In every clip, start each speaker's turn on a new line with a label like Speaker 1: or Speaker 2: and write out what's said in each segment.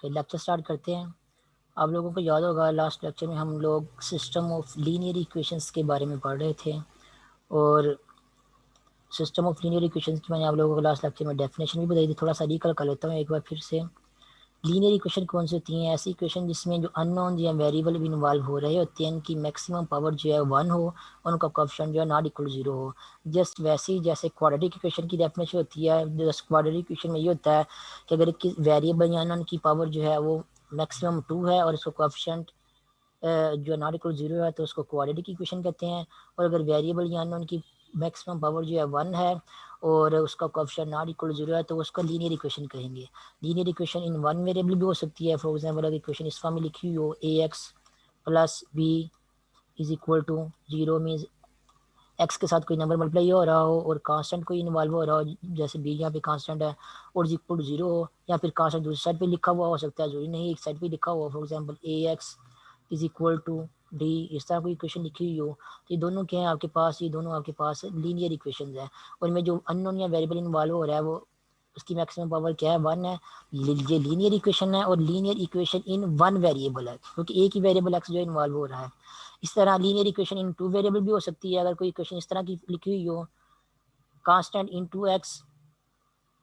Speaker 1: Lecture start करते हैं। आप लोगों को याद होगा लास्ट लेक्चर में हम लोग सिस्टम ऑफ लीनियर इक्वेशंस के बारे में पढ़ रहे थे, और सिस्टम ऑफ लीनियर इक्वेशंस की मैंने आप लोगों को लास्ट लेक्चर में डेफिनेशन भी बताई थी। थोड़ा सा रिकल कर लेता हूँ एक बार फिर से। लीनियर इक्वेशन कौन सी होती हैं? ऐसी इक्वेशन जिसमें जो अननोन या वेरिएबल भी इन्वॉल्व हो रहे होते हैं, इनकी मैक्सिमम पावर जो है 1 हो, उनका कोएफिशिएंट जो है नॉट इक्वल 0 हो। जस्ट वैसे ही जैसे क्वाड्रेटिक इक्वेशन की डेफिनेशन होती है, जस्ट क्वाड्रेटिक इक्वेशन में ये होता है कि अगर वेरिएबल या अननोन की पावर जो है वो मैक्सिमम 2 है और इसका कोएफिशिएंट जो नॉट इक्वल 0 है, तो उसको क्वाड्रेटिक इक्वेशन कहते हैं। और अगर वेरिएबल या अननोन की मैक्सिमम पावर जो है 1 है और उसका कोएफिशिएंट नॉट इक्वल 0 है, तो उसको लीनियर इक्वेशन कहेंगे। Linear equation in one variable भी हो सकती है। फॉर एग्जांपल अगर इक्वेशन इस फॉर्म में लिखी हुई हो, ax plus B is equal to 0 means x के साथ कोई नंबर मल्टीप्लाई हो रहा हो और कांस्टेंट कोई इन्वॉल्व हो रहा हो, जैसे बी यहाँ पे कांस्टेंट है और इक्वल टू 0 हो, या फिर कांस्टेंट दूसरी साइड पे लिखा हुआ हो सकता है, जरूरी नहीं एक साइड पे लिखा हुआ। For example ax is equal to D, इस तरह कोई इक्वेशन लिखी हुई हो, तो ये दोनों क्या है आपके पास? ये दोनों आपके पास लीनियर इक्वेशन है। और इनमें जो अननोन या वेरिएबल इन्वॉल्व हो रहा है वो उसकी मैक्सिमम पावर क्या है? 1 है। ये लीनियर इक्वेशन है, और linear equation in one variable है क्योंकि एक ही वेरिएबल एक्स जो इन्वॉल्व हो रहा है। इस तरह लीनियर इक्वेशन इन 2 वेरिएबल भी हो सकती है। अगर कोई इक्वेशन इस तरह की लिखी हुई हो, constant into x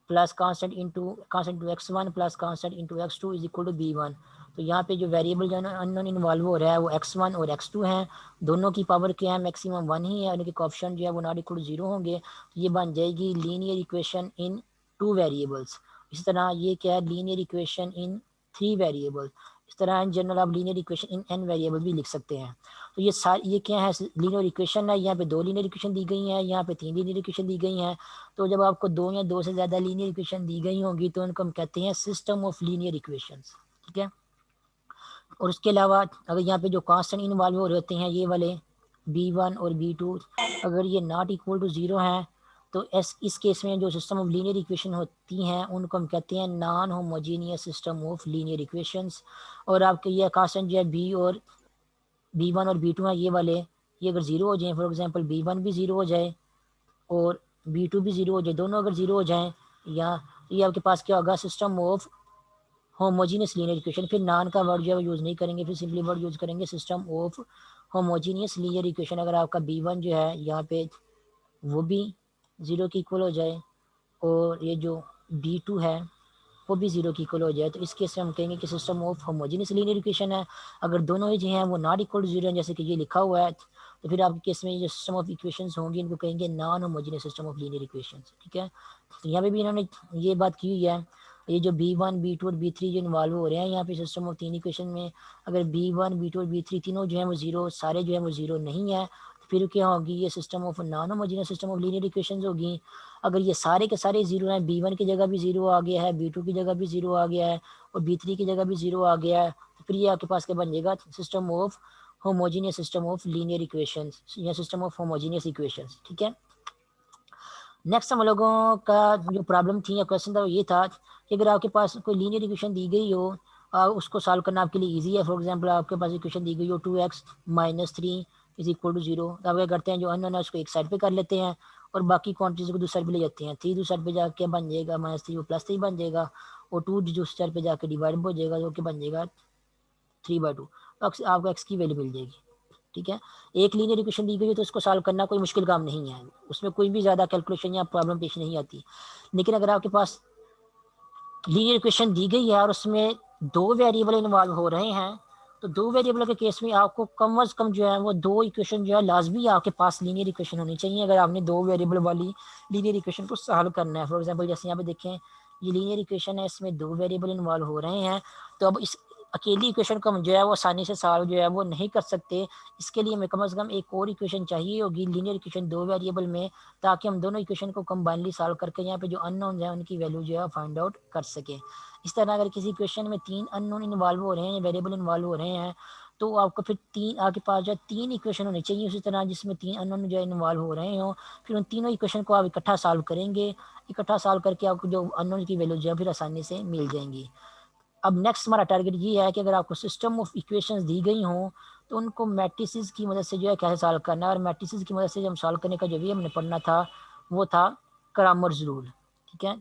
Speaker 1: plus constant into x1 plus constant into x2 is equal to b1, तो यहाँ पे जो वेरिएबल जो अननोन इन्वॉल्व हो रहा है वो x1 और x2 हैं। दोनों की पावर क्या है? मैक्सिमम 1 ही है, उनके कोएफिशिएंट जो है वो नॉट इक्वल टू 0 होंगे, तो ये बन जाएगी लीनियर इक्वेशन इन 2 वेरिएबल्स। इस तरह ये क्या है? लीनियर इक्वेशन इन 3 वेरिएबल। इस तरह इन जनरल आप लीनियर इक्वेशन इन n वेरिएबल भी लिख सकते हैं। तो ये क्या है? लीनियर इक्वेशन है। यहाँ पे 2 लीनियर इक्वेशन दी गई हैं, यहाँ पे 3 लीनियर इक्वेशन दी गई हैं। तो जब आपको 2 या 2 से ज़्यादा लीनियर इक्वेशन दी गई होंगी तो उनको हम कहते हैं सिस्टम ऑफ लीनियर इक्वेशंस। ठीक है। और उसके अलावा अगर यहाँ पे जो कांस्टेंट इन्वॉल्व हो रहे होते हैं, ये वाले b1 और b2, अगर ये नॉट इक्वल टू 0 हैं, तो इस केस में जो सिस्टम ऑफ लीनियर इक्वेशन होती हैं उनको हम कहते हैं non homogeneous system of linear equations. और आपके ये कांस्टेंट जो है b1 और b2 हैं, ये वाले, ये अगर 0 हो जाए, फॉर एग्जाम्पल b1 भी 0 हो जाए और b2 भी 0 हो जाए, दोनों अगर 0 हो जाएं, या तो ये आपके पास क्या होगा? System of homogeneous linear equation. फिर नॉन का वर्ड जो है यूज़ नहीं करेंगे, फिर सिंपली वर्ड यूज़ करेंगे system of homogeneous linear equation. अगर आपका b1 जो है यहाँ पे वो भी 0 की इक्वल हो जाए और ये जो b2 है वो भी 0 की इक्वल हो जाए, तो इस केस में हम कहेंगे कि system of homogeneous linear equation है। अगर दोनों ही जो हैं वो नॉट इक्वल टू 0 है, जैसे कि ये लिखा हुआ है, तो फिर आपके केस में ये सिस्टम ऑफ इक्वेशंस होंगी, इनको कहेंगे non homogeneous system of linear equations. ठीक है। तो यहाँ पे भी इन्होंने ये बात की हुई है। ये जो b1 b2 और b3 जो इन्वॉल्व हो रहे हैं यहाँ पे सिस्टम ऑफ 3 इक्वेशन में, अगर b1 b2 और b3 तीनों जो है वो 0, सारे जो है वो 0 नहीं है, तो फिर क्या होगी? ये system of non homogeneous system of linear equations होगी। अगर ये सारे के सारे 0 हैं, b1 की जगह भी 0 आ गया है, b2 की जगह भी 0 आ गया है और b3 की जगह भी 0 आ गया है, तो फिर ये आपके पास क्या बन जाएगा? System of homogeneous system of linear equations या सिस्टम ऑफ होमोजीनियस इक्वेशंस। ठीक है। नेक्स्ट हम लोगों का जो प्रॉब्लम थी या क्वेश्चन था वो ये था कि अगर आपके पास कोई लीनियर इक्वेशन दी गई हो, उसको सॉल्व करना आपके लिए इजी है। फॉर एग्जांपल आपके पास इक्वेशन दी गई हो 2x minus 3 is equal to 0, तो आप क्या करते हैं? जो अननोन है उसको एक साइड पे कर लेते हैं और बाकी क्वांटिटीज को दूसरी साइड पे ले जाते हैं। 3 दूसरी साइड पे जाके बन जाएगा -3, वो +3 बन जाएगा, और 2 दूसरी साइड पे जाके डिवाइड हो जाएगा, जो कि बन जाएगा 3/2। तो आपको x की वैल्यू मिल जाएगी। ठीक है। एक लीनियर इक्वेशन दी गई है तो उसको सॉल्व करना कोई मुश्किल काम नहीं है, उसमें कोई भी ज़्यादा कैलकुलेशन या प्रॉब्लम पेश नहीं आती। लेकिन अगर आपके पास लीनियर इक्वेशन दी गई है और उसमें 2 वेरिएबल इन्वॉल्व हो रहे हैं, तो 2 वेरिएबल के केस में आपको कम अज़ कम जो है वो 2 इक्वेशन जो है लाजमी आपके पास लीनियर इक्वेशन होनी चाहिए अगर आपने 2 वेरिएबल वाली लीनियर इक्वेशन को सॉल्व करना है। फॉर एग्जाम्पल जैसे यहाँ पे देखें, ये लीनियर इक्वेशन है, इसमें 2 वेरिएबल इन्वॉल्व हो रहे हैं, तो अब इस अकेली इक्वेशन को हम जो है वो आसानी से सॉल्व जो है वो नहीं कर सकते। इसके लिए हमें कम से कम एक और इक्वेशन चाहिए होगी लीनियर इक्वेशन 2 वेरिएबल में, ताकि हम दोनों इक्वेशन को कंबाइनली सॉल्व करके यहाँ पे जो अननोन है उनकी वैल्यू जो है फाइंड आउट कर सके। इस तरह अगर किसी इक्वेशन में 3 अननोन इन्वॉल्व हो रहे हैं, वेरिएबल इन्वॉल्व हो रहे हैं, तो आपको फिर 3 आपके पास जो है 3 इक्वेशन होनी चाहिए उसी तरह जिसमें 3 अननोन जो है इन्वॉल्व हो रहे हो। फिर उन तीनों इक्वेशन को आप इकट्ठा सॉल्व करेंगे, इकट्ठा सॉल्व करके आपको जो अननोन की वैल्यू जो है फिर आसानी से मिल जाएंगी। अब नेक्स्ट हमारा टारगेट ये है कि अगर आपको सिस्टम ऑफ इक्वेशंस दी गई हों तो उनको मैट्रिसेस की मदद से जो है कैसे सॉल्व करना है, और मैट्रिसेस की मदद से जो हम सॉल्व करने का जो भी हमने पढ़ना था वो था क्रामर्स रूल। ठीक है।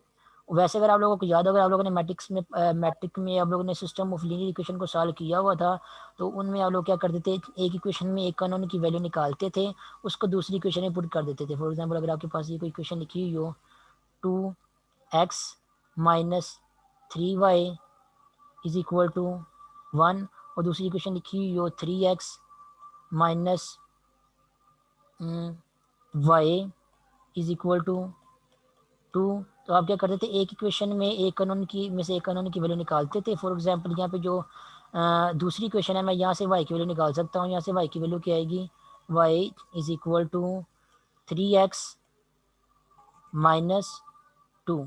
Speaker 1: वैसे अगर आप लोगों को याद हो, अगर आप लोगों ने मैट्रिक में आप लोगों ने सिस्टम ऑफ लीनियर इक्वेशन को सॉल्व किया हुआ था, तो उनमें आप लोग क्या करते थे, एक इक्वेशन में एक कानून की वैल्यू निकालते थे, उसको दूसरी इक्वेशन में पुट कर देते थे। फॉर एग्जाम्पल अगर आपके पास ये कोई इक्वेशन लिखी हुई हो 2x minus 3y is equal to 1, और दूसरी इक्वेशन लिखी हुई हो 3x minus y is equal to 2, तो आप क्या करते थे, एक इक्वेशन में एक कानून की में से एक कानून की वैल्यू निकालते थे। फॉर एग्जांपल यहाँ पे जो दूसरी इक्वेशन है, मैं यहाँ से y की वैल्यू निकाल सकता हूँ। यहाँ से y की वैल्यू क्या आएगी, y is equal to 3x minus 2।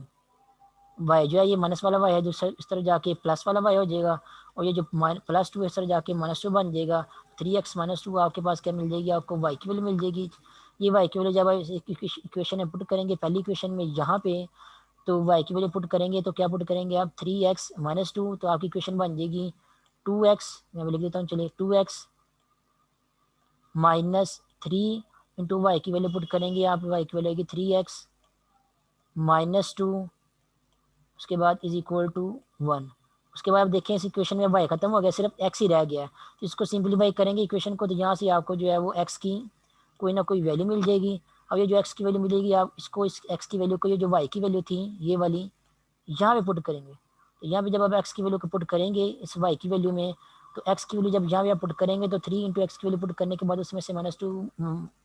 Speaker 1: Y जो है ये माइनस वाला वाई है, दूसरा इस तरह जाके प्लस वाला वाई हो जाएगा, और ये जो प्लस 2 इस तरह जाके -2 बन जाएगा। 3x माइनस 2 आपके पास क्या मिल जाएगी, आपको वाई की वैल्यू मिल जाएगी। ये वाई की वैल्यू जब आप इक्वेशन में पुट करेंगे, पहली इक्वेशन में यहाँ पे, तो वाई की वैल्यू पुट करेंगे तो क्या पुट करेंगे आप, 3x माइनस 2, तो आपकी इक्वेशन बन जाएगी 2x, मैं लिख देता हूँ चलिए, 2x माइनस 3 इंटू वाई की वैल्यू पुट करेंगे आप, वाई की वैल्यू आएगी 3x माइनस 2, उसके बाद इज इक्वल टू 1। उसके बाद आप देखें इस इक्वेशन में वाई खत्म हो गया, सिर्फ एक्स ही रह गया है। तो इसको सिंप्लीफाई करेंगे इक्वेशन को, तो यहाँ से आपको जो है वो एक्स की कोई ना कोई वैल्यू मिल जाएगी। अब ये जो एक्स की वैल्यू मिलेगी, आप इसको इस एक्स की वैल्यू को, ये जो वाई की वैल्यू थी ये वाली, यहाँ पे पुट करेंगे। तो यहाँ पे जब आप एक्स की वैल्यू को पुट करेंगे इस वाई की वैल्यू में, तो एक्स की वैल्यू जब यहाँ पे आप पुट करेंगे, तो 3 इंटू एक्स की वैल्यू पुट करने के बाद उसमें से -2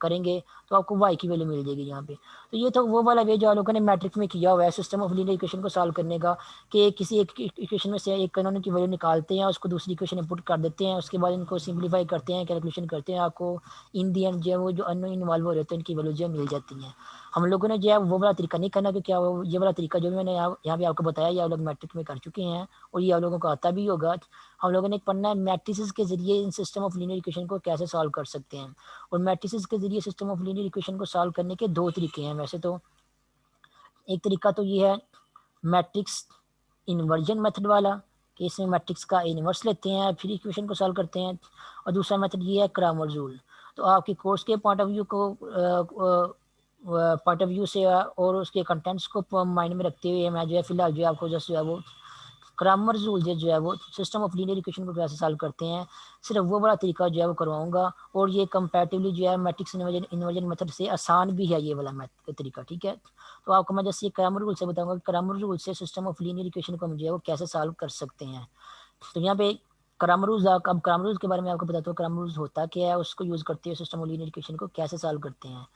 Speaker 1: करेंगे, तो आपको वाई की वैल्यू मिल जाएगी यहाँ पे। तो ये तो वो वाला वे जो आप लोगों ने मैट्रिक में किया हुआ है सिस्टम ऑफ लीनियर इक्वेशन को सॉल्व करने का, कि किसी एक इक्वेशन में से एक कानून की वैल्यू निकालते हैं, उसको दूसरी इक्वेशन में पुट कर देते हैं, उसके बाद इनको सिंप्लीफाई करते हैं, कैलकुलेशन करते हैं, आपको इन दी एंड जो है वो जो अननोन इन्वॉल्व हो रहे हैं इनकी वैल्यू जो मिल जाती हैं। हम लोगों ने जो है वो वाला तरीका नहीं करना, क्योंकि ये वाला तरीका जो मैंने यहाँ पे आपको बताया, ये आप लोग मैट्रिक में कर चुके हैं और ये आप लोगों को आता भी होगा। हम लोगों ने पढ़ना है मैट्रिसेस के जरिए इन सिस्टम ऑफ लीनियर इक्वेशन को कैसे सॉल्व कर सकते हैं। और मैट्रिसेस के जरिए सिस्टम ऑफ लीनियर इक्वेशन को सॉल्व करने के दो तरीके हैं वैसे तो। एक तरीका तो ये है मैट्रिक्स इन्वर्जन मेथड वाला, कि इसमें मैट्रिक्स का इन्वर्स लेते हैं फिर इक्वेशन को सॉल्व करते हैं। और दूसरा मेथड ये है क्रैमर रूल। तो आपके कोर्स के पॉइंट ऑफ व्यू से और उसके कंटेंट्स को माइंड में रखते हुए मैं जो है फिलहाल जो है आपको जस्ट जो है वो क्रैमर रूल जो है वो सिस्टम ऑफ लीनियर इक्वेशन को कैसे सॉल्व करते हैं, सिर्फ वो बड़ा तरीका जो है वो करवाऊंगा। और ये कंपैरेटिवली जो है मैट्रिक्स इन्वर्जन मेथड से आसान भी है ये वाला तरीका, ठीक है। तो आपको मैं जैसे क्रैमर रूल से बताऊंगा, क्रैमर रूल से सिस्टम ऑफ लीनियर इक्वेशन को जो है वो कैसे सॉल्व कर सकते हैं। तो यहाँ पे क्रैमर रूल्स, अब क्रैमर रूल्स के बारे में आपको बताता हूँ। क्रैमर रूल्स होता क्या है, उसको यूज़ करते हुए सिस्टम ऑफ लीनियर इक्वेशन को कैसे सॉल्व करते हैं।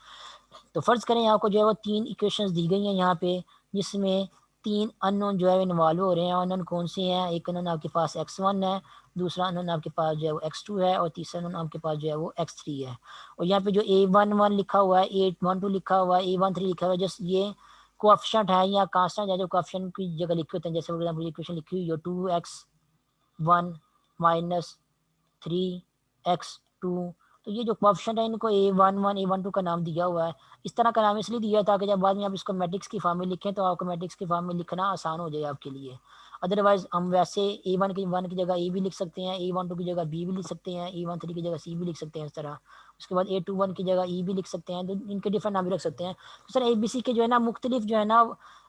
Speaker 1: तो फर्ज करें आपको जो है वो 3 इक्वेशंस दी गई हैं यहाँ पे, जिसमें 3 अननोन जो है इन्वॉल्व हो रहे हैं। अननोन कौन से हैं, एक अननोन आपके पास x1 है, दूसरा अननोन आपके पास जो है वो x2 है, और तीसरा अननोन आपके पास जो है वो x3 है। और यहाँ पे जो a11 लिखा हुआ है, a12 लिखा हुआ है, a13 लिखा हुआ है, जस्ट ये कोएफिशिएंट है या कांस्टेंट है जो कोएफिशिएंट की जगह लिखे होते हैं। जैसे फॉर एग्जांपल इक्वेशन लिखी हुई है 2x1 माइनस 3x2, तो ये जो कोएफिशिएंट है इनको a11 a12 का नाम दिया हुआ है। इस तरह का नाम इसलिए दिया है ताकि जब बाद में आप इसको मैट्रिक्स की फॉर्म में लिखें तो आपको मैट्रिक्स की फॉर्म में लिखना आसान हो जाए आपके लिए। अदरवाइज हम वैसे a1 की जगह a भी लिख सकते हैं, a12 की जगह b भी लिख सकते हैं, a13 की जगह c भी लिख सकते हैं इस तरह। उसके बाद a21 की जगह e भी लिख सकते हैं, तो इनके डिफरेंट नाम भी रख सकते हैं। तो सर ABC के जो है ना मुख्तलिफ जो है ना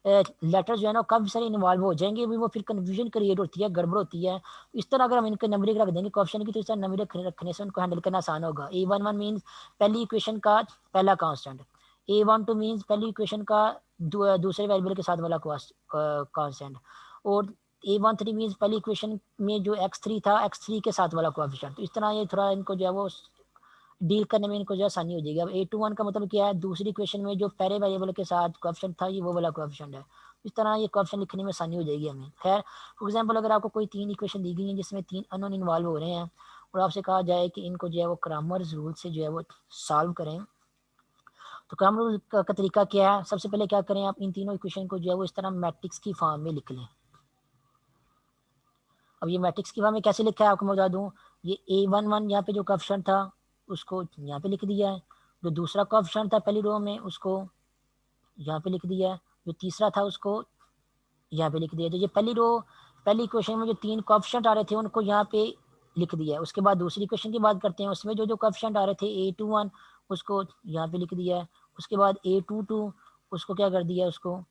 Speaker 1: लेटर जो है ना काफ़ी सारे इन्वॉल्व हो जाएंगे, भी वो फिर कन्फ्यूजन क्रिएट होती है, गड़बड़ होती है। इस तरह अगर हम इनके नंबरिंग रख देंगे क्वेश्चन की, तो इस तरह नंबरिंग रखने से उनको हैंडल करना आसान होगा। a11 मीन्स पहली इक्वेशन का पहला कांस्टेंट, a12 मीन्स पहली इक्वेशन का दूसरे वेरिएबल के साथ वाला कांस्टेंट, और a13 मीन्स पहली इक्वेशन में जो x3 था x3 के साथ वाला कोएफिशिएंट। तो इस तरह ये थोड़ा इनको जो है वो डील करने में इनको जो आसानी हो जाएगी। अब a21 का मतलब क्या है, दूसरी इक्वेशन में जो पहले वेरिएबल के साथ कोएफिशिएंट था ये वो वाला कोएफिशिएंट है। इस तरह ये कोएफिशिएंट लिखने में आसानी हो जाएगी हमें। खैर फॉर एग्जांपल अगर आपको कोई 3 इक्वेशन दी गई हैं जिसमें 3 अननोन इन्वॉल्व हो रहे हैं, और आपसे कहा जाए कि इनको जो है वो क्रैमर्स रूल से जो है वो सॉल्व करें, तो क्रैमर रूल का तरीका क्या है, सबसे पहले क्या करें, आप इन तीनों इक्वेशन को जो है वो इस तरह मैट्रिक्स की फॉर्म में लिख लें। अब ये मैट्रिक्स की फॉर्म में कैसे लिखा है आपको मैं बता दूं, ये a11 यहाँ पे जो कोएफिशिएंट था उसको यहाँ पे लिख दिया है, जो दूसरा कोएफिशिएंट था पहली रो में उसको यहाँ पे लिख दिया है, जो तीसरा था उसको यहाँ पे लिख दिया। तो ये पहली रो पहली इक्वेशन में जो 3 कोएफिशिएंट आ रहे थे उनको यहाँ पे लिख दिया है। उसके बाद दूसरी इक्वेशन की बात करते हैं, उसमें जो जो कोएफिशिएंट आ रहे थे a21 उसको यहाँ पे लिख दिया है। उसके बाद a22 उसको क्या कर दिया, उसको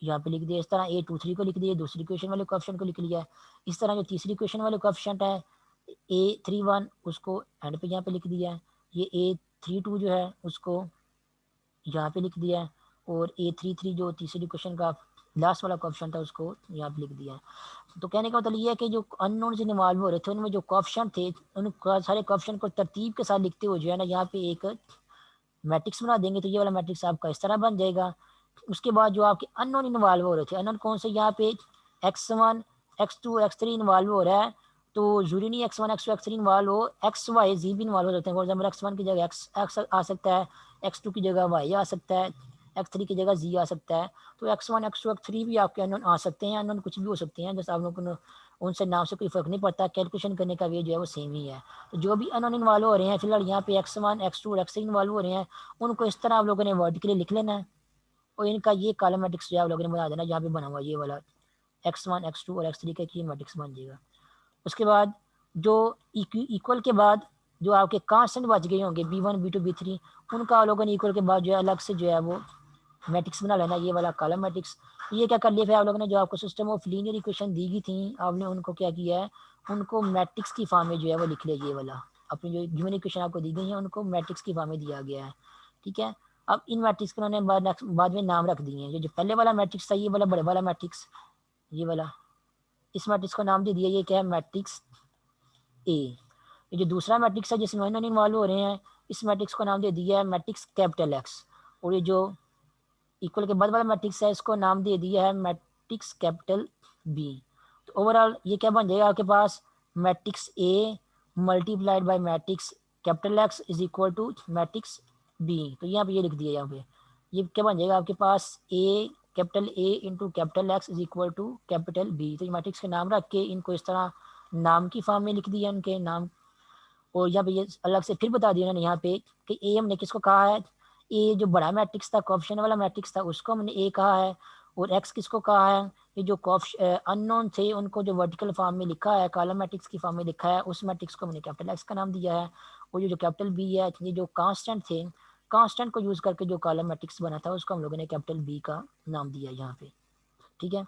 Speaker 1: यहाँ पे लिख दिया। इस तरह A23 को लिख दिया, दूसरी इक्वेशन वाले कोएफिशिएंट को लिख लिया। इस तरह जो तीसरी इक्वेशन वाले कोएफिशिएंट है A31 उसको एंड पे यहाँ पे लिख दिया है। ये A32 जो है उसको यहाँ पे लिख दिया है, और A33 जो तीसरी इक्वेशन का लास्ट वाला कोएफिशिएंट है उसको यहाँ पे लिख दिया है। तो कहने का मतलब ये है कि जो अननोन से इन्वॉल्व हो रहे थे उनमें जो कोएफिशिएंट थे उन सारे कोएफिशिएंट को तरतीब के साथ लिखते हुए जो है ना यहाँ पे एक मैट्रिक्स बना देंगे। तो ये वाला मैट्रिक्स आपका इस तरह बन जाएगा। उसके बाद जो आपके अननोन इन्वॉल्व हो रहे थे, अननोन कौन से, यहाँ पे x1 x2 x3 इन्वॉल्व हो रहा है, तो जरूरी नहीं x1 x2 x3 इन्वॉल्व हो, एक्स वाई जी भी इन्वॉल्व हो सकते हैं। फॉर एग्जाम्पल x1 की जगह x आ सकता है, x2 की जगह y आ सकता है, x3 की जगह z आ सकता है। तो x1 x2 x3 भी आपके अननोन आ सकते हैं, अननोन कुछ भी हो सकते हैं। जैसे आप लोगों को उनसे नाम से कोई फर्क नहीं पड़ता, कैलकुलेशन करने का वे जो है वो सेम ही है। तो जो भी अननोन इन्वॉल्व हो रहे हैं फिलहाल यहाँ पे x1 x2 और x3 इन्वॉल्व हो रहे हैं, उनको इस तरह आप लोगों ने वर्टिकली लिख लेना है, और इनका ये कॉलम मैट्रिक्स जो है आप लोगों ने बना देना, जहाँ पे बना हुआ ये वाला x1 x2 और x3 का ये मैट्रिक्स बन जाएगा। उसके बाद जो इक्वल के बाद जो आपके कांस्टेंट बच गए होंगे b1 b2 b3, उनका आप लोगों ने इक्वल के बाद जो है अलग से जो है वो मैट्रिक्स बना लेना, ये वाला कॉलम मैट्रिक्स। ये क्या कर लिया फिर आप लोगों ने, जो आपको सिस्टम ऑफ लीनियर इक्वेशन दी गई थी आपने उनको क्या किया है, उनको मैट्रिक्स की फॉर्म में जो है वो लिख लिया, ये वाला अपनी जो गिवन इक्वेशन आपको दी गई है उनको मैट्रिक्स की फॉर्म में दिया गया है। ठीक है, अब इन मैट्रिक्स को उन्होंने बाद में नाम रख दिए हैं। जो पहले वाला मैट्रिक्स था ये वाला बड़े वाला मैट्रिक्स, ये वाला, इस मैट्रिक्स को नाम दे दिया, ये क्या है, मैट्रिक्स ए। ये जो दूसरा मैट्रिक्स है जिसमें इन्होंने इन्वॉल्व हो रहे हैं, इस मैट्रिक्स को नाम दे दिया है मैट्रिक्स कैपिटल एक्स। और ये जो इक्वल के बाद वाला मैट्रिक्स है इसको नाम दे दिया है मैट्रिक्स कैपिटल बी। तो ओवरऑल ये क्या बन जाएगा आपके पास, matrix A multiplied by matrix capital X is equal to matrix B. तो यहाँ पे ये लिख दिया, यहाँ पे ये क्या बन जाएगा आपके पास, A capital A into capital X is equal to capital B. तो ये मैट्रिक्स के नाम रख के इनको इस तरह नाम की फॉर्म में लिख दिया इनके नाम। और यहाँ पे ये अलग से फिर बता दिया उन्होंने यहाँ पे कि ए हमने किसको कहा है, ए जो बड़ा मैट्रिक्स था कोएफिशिएंट वाला मैट्रिक्स था उसको हमने ए कहा है, और एक्स किसको कहा है, ये जो अननोन थे उनको जो वर्टिकल फॉर्म में लिखा है, कॉलम मैट्रिक्स की फॉर्म में लिखा है, उस मैट्रिक्स को हमने कैपिटल एक्स का नाम दिया है। और ये जो कैपिटल बी है, ये जो कांस्टेंट थे, कांस्टेंट को यूज करके जो कॉलम मैट्रिक्स बना था उसको हम लोगों ने कैपिटल बी का नाम दिया यहाँ पे। ठीक है,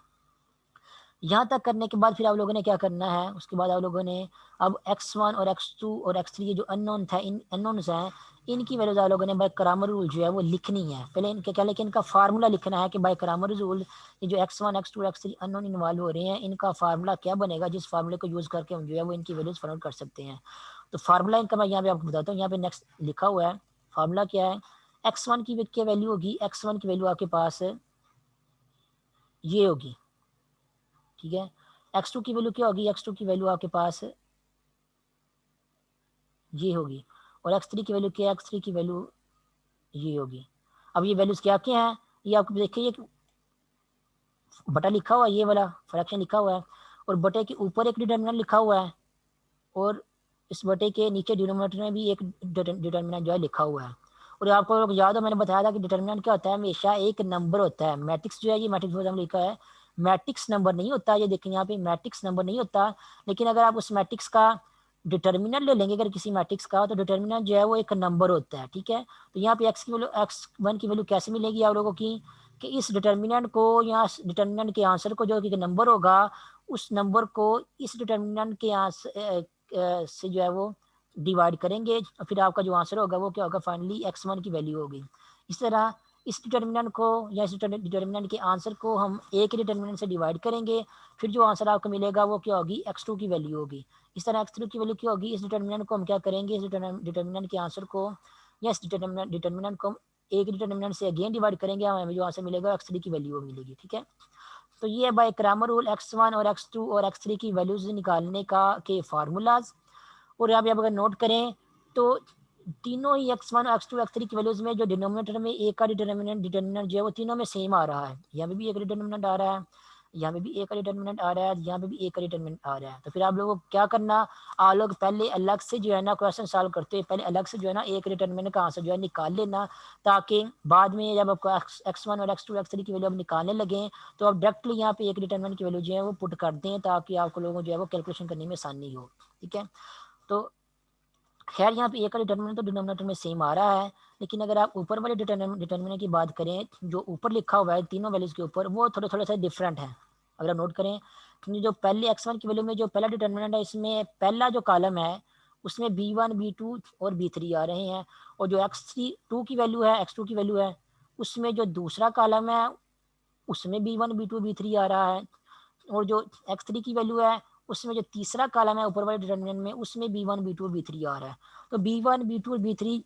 Speaker 1: यहाँ तक करने के बाद फिर आप लोगों ने क्या करना है, उसके बाद आप लोगों ने अब x1 और x2 और x3 ये जो अननोन था, इन अननोन्स हैं, इनकी वैल्यूज आप लोगों ने बाय करामर रूल जो है वो लिखनी है। पहले इनके क्या लिखे, इनका फार्मूला लिखना है कि बाय करामर रूल ये जो x1 x2 x3 unknown involve हो रहे हैं इनका फार्मूला क्या बनेगा, जिस फार्मूले को यूज करके हम जो है वो इनकी वैल्यूज फाइंड आउट कर सकते हैं। तो फार्मूला इनका मैं यहाँ पे आपको बताता हूँ, यहाँ पे नेक्स्ट लिखा हुआ है। फार्मूला क्या है, x1 की क्या वैल्यू होगी, x1 की वैल्यू आपके पास ये होगी। ठीक है, x2 की वैल्यू क्या होगी, x2 की वैल्यू आपके पास ये होगी, और x3 की वैल्यू क्या है, x3 की वैल्यू ये होगी। अब ये वैल्यूज क्या क्या है, ये आपको देखिए बटा लिखा हुआ है, ये वाला फ्रैक्शन लिखा हुआ है, और बटे के ऊपर एक डिटर्मिनेंट लिखा हुआ है, और इस बटे के नीचे डिनोमिनेटर में भी एक डिटर्मिनेंट जो है लिखा हुआ है। और आपको लोग याद हो मैंने बताया था कि डिटर्मिनेंट क्या होता है, हमेशा एक नंबर होता है। मैट्रिक्स जो है ये मैट्रिक्स में लिखा है, मैट्रिक्स नंबर नहीं होता, ये देखें यहाँ पे मैट्रिक्स नंबर नहीं होता, लेकिन अगर आप उस मैट्रिक्स का डिटर्मिनेंट ले लेंगे अगर किसी मैट्रिक्स का, तो डिटर्मिनेंट जो है वो एक नंबर होता है। ठीक है, तो यहाँ पे एक्स की वैल्यू x1 की वैल्यू कैसे मिलेगी आप लोगों की, कि इस डिटर्मिनेंट को या डिटर्मिनेंट के आंसर को जो कि नंबर होगा, उस नंबर को इस डिटर्मिनेंट के आंसर से जो है वो डिवाइड करेंगे, फिर आपका जो आंसर होगा वो क्या होगा, फाइनली x1 की वैल्यू होगी। इस तरह इस डिटर्मिनेंट को या इस डिटर्मिनेंट के आंसर को हम ए के डिटर्मिनेंट से डिवाइड करेंगे, फिर जो आंसर आपको मिलेगा वो क्या होगी, x2 की वैल्यू होगी। इस तरह x3 की वैल्यू क्या होगी, इस डिटर्मिनेंट को हम क्या करेंगे, इस डिटर्मिनेंट के आंसर को या इस डिटर्मिनेंट को हम ए के डिटर्मिनेंट से अगेन डिवाइड करेंगे, हमें जो आंसर मिलेगा x3 की वैल्यू मिलेगी। ठीक है, तो ये बाय क्रैमर रूल x1 और x2 और x3 की वैल्यूज निकालने का के फार्मूलाज। और यहाँ पे आप अगर नोट करें तो तीनों ही x1 x2 x3 की वैल्यूज में जो डिनोमिनेटर में ए का डिटर्मिनेंट जो है वो तीनों में सेम आ रहा है। यहाँ पे भी एक डिटर्मिनेंट आ रहा है, यहाँ पे भी ए का डिटर्मिनेंट आ रहा है, यहाँ पे भी ए का डिटर्मिनेंट आ रहा है। तो फिर आप लोगों को क्या करना, आप लोग पहले अलग से जो है ना क्वेश्चन सॉल्व करते हैं, पहले अलग से जो है ना एक डिटर्मिनेंट का आंसर जो है निकाल लेना, ताकि बाद में जब आपको x1 और x2 x3 की वैल्यू आप निकालने लगें तो आप डायरेक्टली यहाँ पे एक डिटर्मिनेंट की वैल्यू जो है वो पुट कर दें, ताकि आपको लोगों जो है वो कैलकुलेशन करने में आसानी हो। ठीक है, तो खैर यहाँ पे ए का डिटर्मिनेंट तो डिनोमिनेटर में सेम आ रहा है, लेकिन अगर आप ऊपर वाले डिटर्मिनेंट की बात करें, जो ऊपर लिखा हुआ है तीनों वैल्यूज के ऊपर, वो थोड़े थोड़े से डिफरेंट है। अगर आप नोट करें, क्योंकि जो पहले x1 की वैल्यू में जो पहला डिटर्मिनेंट है, इसमें पहला जो कॉलम है उसमें b1 b2 और b3 आ रहे हैं, और जो x2 की वैल्यू है, x2 की वैल्यू है, उसमें जो दूसरा कॉलम है उसमें b1 b2 b3 आ रहा है, और जो x3 की वैल्यू है उसमें जो तीसरा कॉलम है ऊपर वाले डिटर्मिनेंट में, उसमें b1 b2 b3 आ रहा है। तो b1 b2 और b3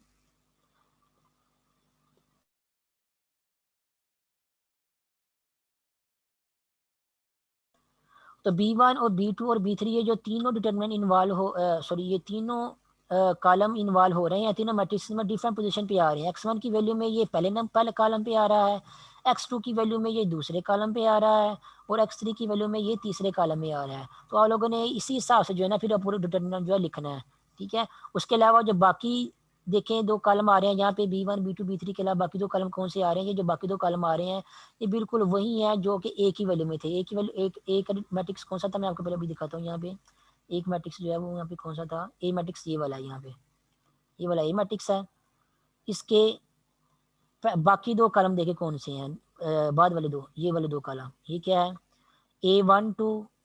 Speaker 1: तो B1 और B2 और B3 ये जो तीनों डिटरमिनेंट इन्वॉल्व हो, सॉरी ये तीनों कॉलम इन्वॉल्व हो रहे हैं, तीनों मैट्रिक्स में डिफरेंट पोजीशन पे आ रहे हैं। x1 की वैल्यू में ये पहले कॉलम पे आ रहा है, x2 की वैल्यू में ये दूसरे कॉलम पे आ रहा है, और x3 की वैल्यू में ये तीसरे कॉलम में आ रहा है। तो आप लोगों ने इसी हिसाब से जो है ना फिर पूरे डिटरमिनेंट जो है लिखना है, ठीक है। उसके अलावा जो बाकी देखें दो कॉलम आ रहे हैं यहाँ पे B1 B2 B3 के अलावा बाकी दो कॉलम कौन से आ रहे हैं, ये जो बाकी दो कॉलम आ रहे हैं ये बिल्कुल वही है जो कि एक ही वैल्यू में थे। एक ही वैल्यू एक मैट्रिक्स कौन सा था, मैं आपको पहले भी दिखाता हूँ। यहाँ पे एक मैट्रिक्स जो है वो यहाँ पे कौन सा था, ए मैट्रिक्स ये वाला है, यहाँ पे ये वाला ए मैट्रिक्स है। इसके बाकी दो कॉलम देखे कौन से हैं, बाद वाले दो, ये वाले दो कॉलम, ये क्या है, A12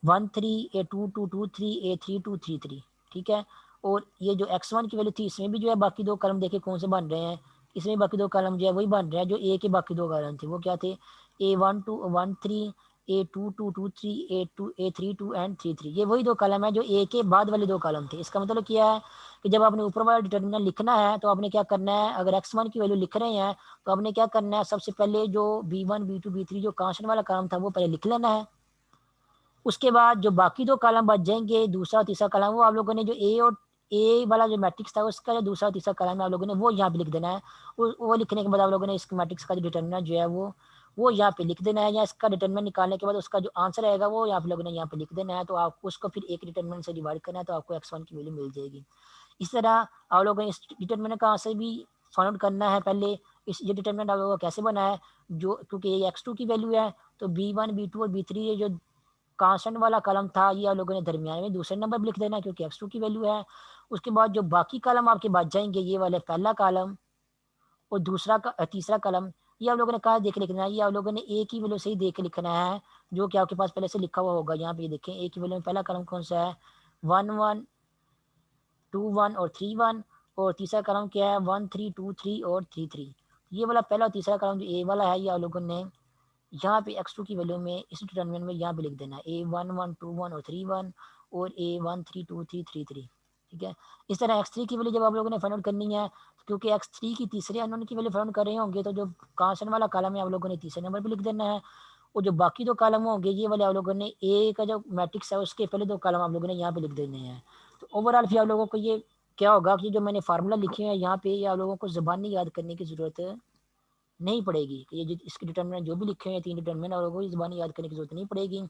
Speaker 1: 13, A22 23, A32 33, ठीक है। और ये जो x1 की वैल्यू थी इसमें भी जो है बाकी दो कॉलम देखे कौन से बन रहे हैं, इसमें बाकी दो कॉलम जो है वही बन रहे हैं जो ए के बाकी दो कॉलम थे, वो क्या थे, A12 13, A22 23, A32 एंड 33, ये वही दो कॉलम है जो ए के बाद वाले दो कॉलम थे। इसका मतलब क्या है कि जब आपने ऊपर वाला डिटर्मिनेंट लिखना है तो आपने क्या करना है, अगर x1 की वैल्यू लिख रहे हैं तो आपने क्या करना है, सबसे पहले जो B1 B2 B3 जो कांस्टेंट वाला कॉलम था वो पहले लिख लेना है। उसके बाद जो बाकी दो कॉलम बच जाएंगे, दूसरा तीसरा कॉलम, वो आप लोगों ने जो ए और ए वाला जो मैट्रिक्स था उसका जो दूसरा तीसरा कॉलम है आप लोगों ने वो यहाँ पे लिख देना है। वो लिखने के बाद आप लोगों ने इस मैट्रिक्स का जो डिटर्मिनेंट जो है वो यहाँ पे लिख देना है, या इसका डिटर्मिनेंट निकालने के बाद उसका जो आंसर आएगा वो आप लोगों ने यहाँ पे लिख देना है। तो आपको उसको फिर एक डिटर्मिनेंट से डिवाइड करना है, तो आपको x1 की वैल्यू मिल जाएगी। इस तरह आप लोगों ने इस डिटर्मिनेंट का आंसर भी फाइंड आउट करना है पहले। इस ये डिटर्मिनेंट आप लोगों को कैसे बना है, जो क्योंकि ये x2 की वैल्यू है तो b1 b2 और b3 ये जो कांस्टेंट वाला कॉलम था ये आप लोगों ने दरमियान में दूसरे नंबर पर लिख देना क्योंकि x2 की वैल्यू है। उसके बाद जो बाकी कॉलम आपके बच जाएंगे, ये वाले पहला कॉलम और तीसरा कॉलम, ये आप लोगों ने कहा देख के लिखना है, ये आप लोगों ने ए की वैल्यू से ही देख के लिखना है जो कि आपके पास पहले से लिखा हुआ होगा। यहाँ पे देखें ए की वैल्यू में पहला कॉलम कौन सा है, 11 21 और 31, और तीसरा कॉलम क्या है, 13 23 और 33। ये वाला पहला और तीसरा कॉलम जो ए वाला है ये आप लोगों ने यहाँ पे x2 की वैल्यू में इस डिटर्मिनेंट में यहाँ पे लिख देना है A11 21 और 31 और A13 23 33, ठीक है। इस तरह x3 की वैल्यू जब आप लोगों ने फाइंड आउट करनी है, क्योंकि x3 की तीसरे अननोन की वैल्यू फाइंड आउट कर रहे होंगे, तो जो कांस्टेंट वाला कॉलम है आप लोगों ने तीसरे नंबर पे लिख देना है, और जो बाकी दो कॉलम होंगे ये वाले आप लोगों ने ए का जो मैट्रिक्स है उसके पहले दो कॉलम आप लोगों ने यहाँ पे लिख देने हैं। तो ओवरऑल फिर आप लोगों को ये क्या होगा कि जो मैंने फार्मूला लिखे हैं यहाँ पे ये आप लोगों को ज़बानी याद करने की ज़रूरत नहीं पड़ेगी। ये जो इसके डिटर्मिनेंट जो भी लिखे हैं तीन डिटर्मिनेंट और कोई ज़बानी याद करने की जरूरत नहीं पड़ेगी।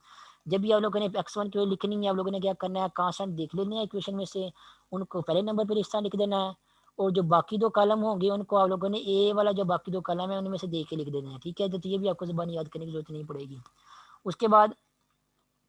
Speaker 1: जब भी आप लोगों ने x1 की वैल्यू लिखनी है आप लोगों ने क्या करना है, कांस्टेंट देख लेने हैं इक्वेशन में से, उनको पहले नंबर पर इस तरह लिख देना है, और जो बाकी दो कॉलम होंगे उनको आप लोगों ने ए वाला जो बाकी दो कॉलम है उनमें से देख के लिख देना है, ठीक है। तो ये भी आपको ज़बानी याद करने की जरूरत नहीं पड़ेगी। उसके बाद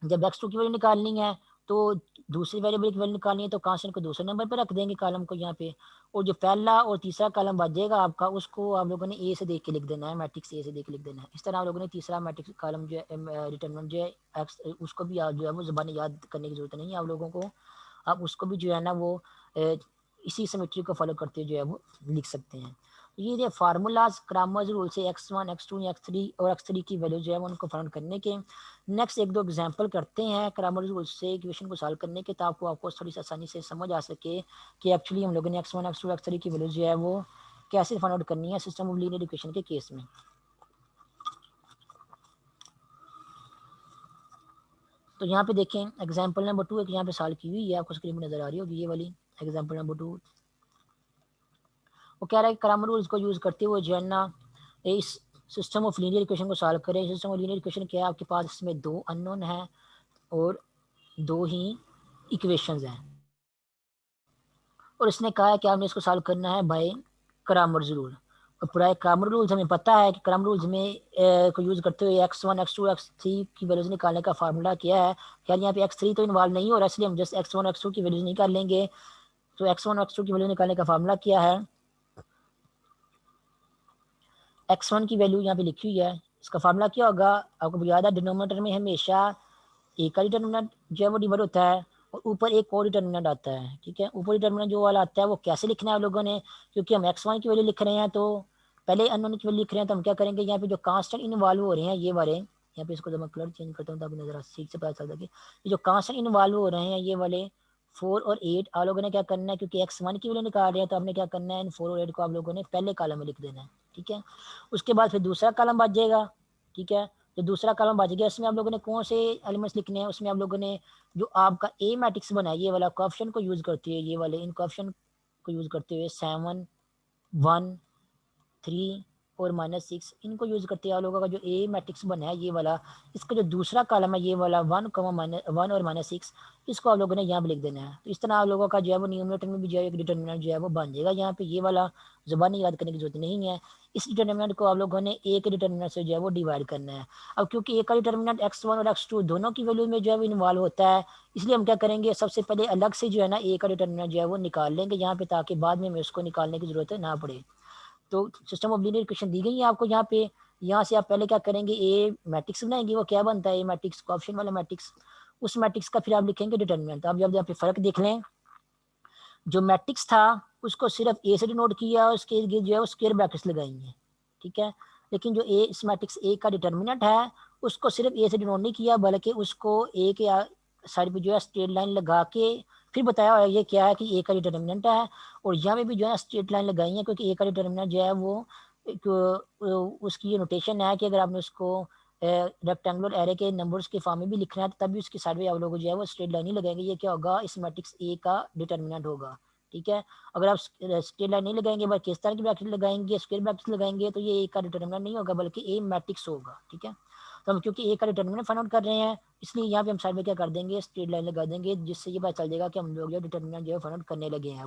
Speaker 1: जब x2 की वैल्यू निकालनी है तो दूसरी वेरिएबल की वैल्यू निकालनी है तो कांस्टेंट को दूसरे नंबर पर रख देंगे कॉलम को यहाँ पे, और जो पहला और तीसरा कॉलम बच जाएगा आपका उसको आप लोगों ने ए से देख के लिख देना है, मैट्रिक्स ए से देख के लिख देना है। इस तरह आप लोगों ने तीसरा मैट्रिक्स कॉलम जो है डिटरमिनेंट जो है एक्स उसको भी जो है वो ज़बानी याद करने की जरूरत नहीं है आप लोगों को, आप उसको भी जो है ना वो इसी सिमेट्री को फॉलो करते जो है वो लिख सकते हैं। तो ये फार्मूलाज क्रैमर्स रूल से x1 x2 x3 और x3 की वैल्यू जो है उनको फाइंड करने के। नेक्स्ट एक दो एग्जांपल करते हैं क्रैमर्स रूल से इक्वेशन को सॉल्व करने के, ताकि आपको थोड़ी सी आसानी से समझ आ सके कि एक्चुअली हम लोगों ने x1 x2 x3 की वैल्यू जो है वो कैसे फाइंड आउट करनी है सिस्टम ऑफ लीनियर इक्वेशन के केस में। तो यहाँ पे देखें एग्जाम्पल नंबर 2 एक यहाँ पे सॉल्व की हुई है, आपको स्क्रीन में नजर आ रही होगी ये वाली एग्जाम्पल नंबर 2। वो कह रहा है कि क्रैमर रूल्स को यूज़ करते हुए जो है ना इस सिस्टम ऑफ लीनियर इक्वेशन को सॉल्व करें। सिस्टम ऑफ लीनियर इक्वेशन क्या है, आपके पास इसमें दो अननोन है और दो ही इक्वेशंस हैं, और इसने कहा है कि आपने इसको सॉल्व करना है बाय क्रैमर्स रूल। और पूरा क्रैमर रूल्स हमें पता है कि क्रैमर रूल्स में को यूज़ करते हुए x1 x2 x3 की वैल्यूज निकालने का फार्मूला क्या है। यार यहाँ पे x3 तो इन्वॉल्व नहीं हो रहा, इसलिए हम जस्ट x1 x2 की वैल्यूज निकाल लेंगे। तो x1 और x2 की वैल्यू निकालने का फार्मूला क्या है, x1 की वैल्यू यहाँ पे लिखी हुई है, इसका फार्मूला क्या होगा, आपको याद है डिनोमिनेटर में हमेशा एक का डिटर्मिनेंट जो है वो डिवाइड होता है और ऊपर एक और डिटर्मिनेंट आता है, ठीक है। ऊपर डिटर्मिनेंट जो वाला आता है वो कैसे लिखना है आप लोगों ने, क्योंकि हम x1 की वैल्यू लिख रहे हैं तो पहले अननोन की वैल्यू लिख रहे हैं, तो हम क्या करेंगे, यहाँ पे जो कांस्टेंट इन्वॉल्व हो रहे हैं ये वाले, यहाँ पे इसको जब मैं कलर चेंज करता हूँ तो आपको नजर ठीक से पता चलता है कि ये जो कांस्टेंट इन्वॉल्व हो रहे हैं ये वाले 4 और 8 आप लोगों ने क्या करना है, क्योंकि x1 की वैल्यू निकाल रहे हैं तो आपने क्या करना है, इन 4 और 8 को आप लोगों ने पहले कॉलम में लिख देना है, ठीक है। उसके बाद फिर दूसरा कॉलम बच जाएगा, ठीक है। जो दूसरा कॉलम बच गया इसमें आप लोगों ने कौन से एलिमेंट्स लिखने हैं, उसमें आप लोगों ने जो आपका ए मैट्रिक्स बना है ये वाला कोएफिशिएंट को यूज करते हुए, ये वाले इन कोएफिशिएंट को यूज करते हुए 7, 1, 3 और -6 इनको यूज करते हैं आप लोगों का जो ए मैट्रिक्स बना है ये वाला, इसका जो दूसरा कॉलम है ये वाला 1 और -6 इसको आप लोगों ने यहाँ पे लिख देना है। तो इस तरह आप लोगों का जो है वो न्यूमरेटर में भी जो है एक डिटर्मिनेंट जो है वो बन जाएगा। यहाँ पे ये वाला ज़ुबानी याद करने की जरूरत नहीं है, इस डिटर्मिनेंट को आप लोगों ने ए के डिटर्मिनेंट से जो है वो डिवाइड करना है। अब क्योंकि ए का डिटर्मिनेंट x1 और x2 दोनों की वैल्यू में जो है वो इन्वॉल्व होता है, इसलिए हम क्या करेंगे, सबसे पहले अलग से जो है ना ए का डिटर्मिनेंट जो है वो निकाल लेंगे यहाँ पे, ताकि बाद में हमें उसको निकालने की जरूरत ना पड़े। तो सिस्टम ऑफ लीनियर इक्वेशन दी गई है आपको यहाँ पे, यहाँ से आप पहले क्या करेंगे, ए मैट्रिक्स बनाएंगे, वो क्या बनता है ए मैट्रिक्स, कोएफिशिएंट वाला मैट्रिक्स, उस मैट्रिक्स का फिर आप लिखेंगे डिटर्मिनेंट। अब जब यहाँ पे फर्क देख लें, जो मैट्रिक्स था उसको सिर्फ ए से डिनोट किया और उसके जो है वो स्क्वायर ब्रैकेट्स लगाई हैं, ठीक है। लेकिन जो ए इस मैट्रिक्स ए का डिटर्मिनेंट है उसको सिर्फ ए से डिनोट नहीं किया, बल्कि उसको ए के साइड पे जो है स्ट्रेट लाइन लगा के फिर बताया है ये क्या है कि ए का डिटर्मिनेंट है, और यहाँ पे भी जो है स्ट्रेट लाइन लगाई है, क्योंकि ए का डिटर्मिनेंट जो है वो एक उसकी ये नोटेशन है कि अगर आपने उसको रेक्टेंगुलर एरे के नंबर्स के फॉर्म में भी लिखना है तो तभी उसकी साइड में आप लोग जो है वो स्ट्रेट लाइन ही लगाएंगे, ये क्या होगा, इस मैट्रिक्स ए का डिटर्मिनेंट होगा, ठीक है। अगर आप स्ट्रेट लाइन नहीं लगाएंगे बल्कि किस तरह की ब्रैकेट लगाएंगे, स्क्वायर ब्रैकेट लगाएंगे, तो ये ए का डिटर्मिनेंट नहीं होगा बल्कि ए मैट्रिक्स होगा, ठीक है। तो हम क्योंकि ए का डिटर्मिनेंट फाइंड आउट कर रहे हैं, इसलिए यहाँ पे हम साइड में क्या कर देंगे, स्ट्रेट लाइन लगा देंगे, जिससे ये पता चल जाएगा कि हम लोग जो डिटर्मिनेंट जो है फाइंड आउट करने लगे हैं।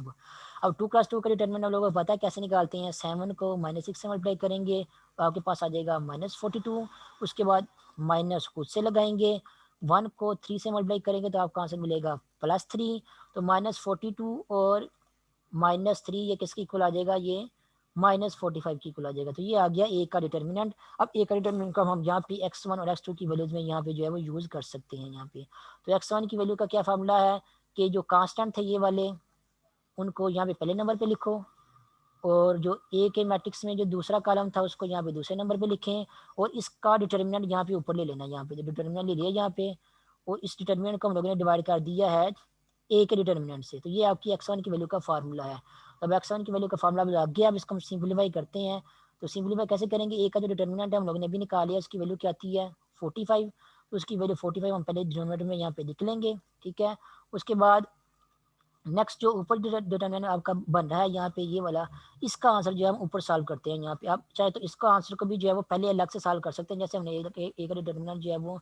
Speaker 1: अब 2 + 2 का डिटर्मिनेंट हम लोगों को पता है कैसे निकालते हैं, 7 को -6 से मल्टीप्लाई करेंगे तो आपके पास आ जाएगा -42, उसके बाद माइनस खुद से लगाएंगे, 1 को 3 से मल्टीप्लाई करेंगे तो आपका आंसर मिलेगा +3, तो -42 और -3 ये किसकी इक्वल आ जाएगा, ये -45 की इक्वल आ जाएगा। तो ये आ गया ए का डिटर्मिनेंट। अब ए का डिटर्मिनेंट को हम यहाँ पे x1 और x2 की वैल्यूज में यहाँ पे जो है वो यूज़ कर सकते हैं यहाँ पे। तो x1 की वैल्यू का क्या फार्मूला है कि जो कांस्टेंट थे ये वाले उनको यहाँ पे पहले नंबर पे लिखो, और जो ए के मैट्रिक्स में जो दूसरा कॉलम था उसको यहाँ पे दूसरे नंबर पे लिखें, और इसका डिटर्मिनेंट यहाँ पे ऊपर ले लेना, यहाँ पे जो डिटर्मिनेंट ले लिया यहाँ पे, और इस डिटर्मिनेंट को हम लोगों ने डिवाइड कर दिया है ए के डिटर्मिनेंट से। तो ये आपकी x1 की वैल्यू का फार्मूला है। तो अब x1 की वैल्यू का फार्मूला आ गया, अब इसको हम सिंप्लीफाई करते हैं। तो सिंप्लीफाई कैसे करेंगे, ए का जो डिटर्मिनेंट है हम लोगों ने भी निकाल लिया, उसकी वैल्यू क्या आती है 45, तो उसकी वैल्यू 45 हम पहले डिनोमिनेटर में यहाँ पे लिख लेंगे, ठीक है। उसके बाद नेक्स्ट जो ऊपर डिटर्मिनेंट आपका बन रहा है यहाँ पे ये वाला, इसका आंसर जो है हम ऊपर सॉल्व करते हैं यहाँ पे। आप चाहे तो इसका आंसर को भी जो है वो पहले अलग से सॉल्व कर सकते हैं, जैसे हमने एक डिटर्मिनेंट जो है वो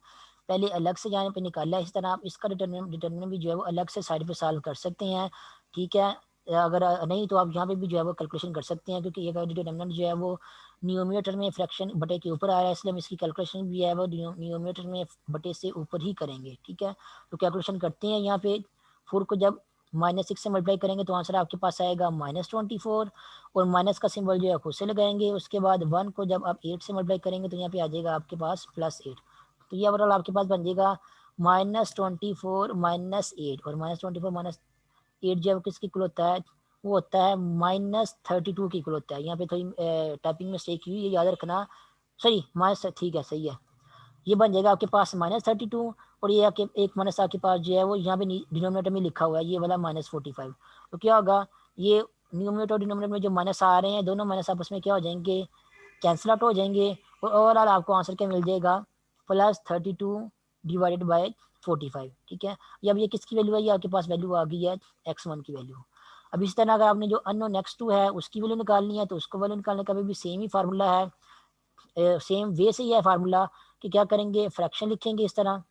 Speaker 1: पहले अलग से यहाँ पे निकाला है, इस तरह आप इसका डिटर्मिनेंट भी जो है वो अलग से साइड पे सॉल्व कर सकते हैं, ठीक है। अगर नहीं तो आप यहाँ पे भी जो है वो कैलकुलेशन कर सकते हैं, क्योंकि एक डिटर्मिनेंट जो है वो न्यूमरेटर में फ्रैक्शन बटे के ऊपर आ रहा है, इसलिए हम इसकी कैलकुलेशन भी है वो न्यूमरेटर में बटे से ऊपर ही करेंगे, ठीक है। तो कैलकुलेशन करते हैं यहाँ पे, 4 को जब -6 से मल्टीप्लाई करेंगे तो आंसर आपके पास आएगा -24, और माइनस का सिंबल जो है खुद से लगाएंगे। उसके बाद 1 को जब आप 8 से मल्टीप्लाई करेंगे तो यहाँ पे आ जाएगा आपके पास +8, तो ये ओवरऑल आपके पास बन जाएगा -24 -8, और -24 -8 जब किसकी इक्वल होता है, वो होता है -32 की इक्वल होता है। यहाँ पे थोड़ी टाइपिंग मिस्टेक हुई, ये याद रखना, सही माइनस, ठीक है सही है, ये बन जाएगा आपके पास -32, और ये आपके एक माइनस आपके पास जो है वो यहाँ पे डिनोमिनेटर में लिखा हुआ है ये वाला -45। तो क्या होगा, ये न्यूमरेटर और डिनोमिनेटर में जो माइनस आ रहे हैं दोनों माइनस आपस में क्या हो जाएंगे, कैंसिल आउट हो जाएंगे, और ओवरऑल आपको आंसर क्या मिल जाएगा, +32 डिवाइडेड बाय 45, ठीक है। अब ये किसकी वैल्यू है, ये आपके पास वैल्यू आ गई है x1 की वैल्यू। अब इस तरह अगर आपने जो अननोन x2 है उसकी वैल्यू निकालनी है तो उसको वैल्यू निकालने का भी सेम ही फार्मूला है, सेम वे से ही है फार्मूला, कि क्या करेंगे, फ्रैक्शन लिखेंगे इस तरह,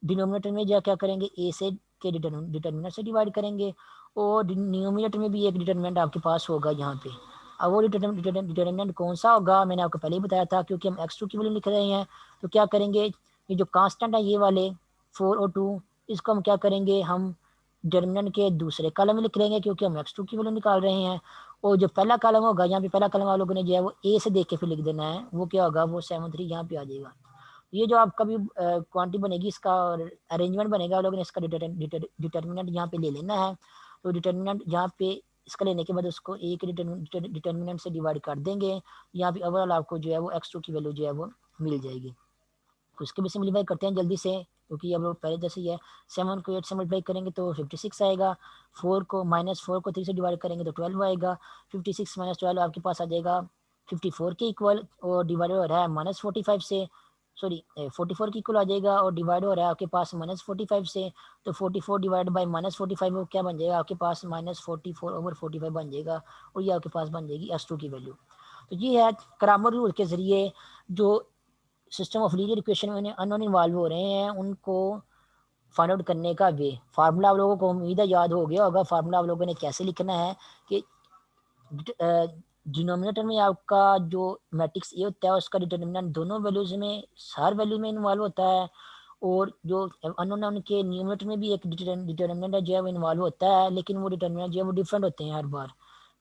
Speaker 1: डिनोमिनेटर में जो क्या करेंगे ए से के डिटर्मिनेंट से डिवाइड करेंगे, और न्यूमिनेटर में भी एक डिटर्मिनेंट आपके पास होगा यहाँ पे। अब वो डिटर्मिनेंट कौन सा होगा, मैंने आपको पहले ही बताया था, क्योंकि हम x2 की वैल्यू लिख रहे हैं तो क्या करेंगे, ये जो कांस्टेंट है ये वाले 4 और 2, इसको हम क्या करेंगे, हम डिटर्मिनेंट के दूसरे कॉलम में लिख लेंगे क्योंकि हम x2 की वैल्यू निकाल रहे हैं। और जो पहला कॉलम होगा, यहाँ पे पहला कॉलम आप लोगों ने जो है वो a से देख के फिर लिख देना है, वो क्या होगा, वो 73 यहाँ पे आ जाएगा। ये जो आपका भी क्वांटिटी बनेगी, इसका अरेंजमेंट बनेगा, आप लोगों ने इसका डिटर्मिनेंट यहाँ पे ले लेना है। तो डिटर्मिनेंट यहाँ पे इसका लेने के बाद उसको एक डिटर्मिनेंट से डिवाइड कर देंगे। यहाँ पे ओवरऑल आपको जो है वो x2 की वैल्यू जो है वो मिल जाएगी। उसके भी सिम्प्लीफाई करते हैं जल्दी से, क्योंकि अब लोग पहले जैसे ही है। 7 को 8 से मल्टीप्लाई करेंगे तो 56 आएगा। 4 को 3 से डिवाइड करेंगे तो 12 आएगा। 56 माइनस 12 आपके पास आ जाएगा 54 के इक्वल, और डिवाइड हो रहा है -45 से, सॉरी 44 के इक्वल आ जाएगा, और डिवाइड हो रहा है आपके पास -45 से। तो 44 डिवाइड बाई -45 वो क्या बन जाएगा आपके पास, -44/45 बन जाएगा, और ये आपके पास बन जाएगी S2 की वैल्यू। तो ये है क्रैमर रूल के ज़रिए जो सिस्टम ऑफ लीनियर इक्वेशन में अननोन इन्वॉल्व हो रहे हैं उनको फाइंड आउट करने का वे। फार्मूला आप लोगों को उम्मीद है याद हो गया होगा। फार्मूला आप लोगों ने कैसे लिखना है कि डिनोमिनेटर में आपका जो मैट्रिक्स ए होता है उसका डिटर्मिनेंट दोनों वैल्यूज में, हर वैल्यू में इन्वॉल्व होता है, और जो अननोन है उनके न्यूमिनेटर में भी एक डिटर्मिनेंट है जो है वो इन्वॉल्व होता है, लेकिन वो डिटर्मिनेंट जो है वो डिफरेंट होते हैं हर बार।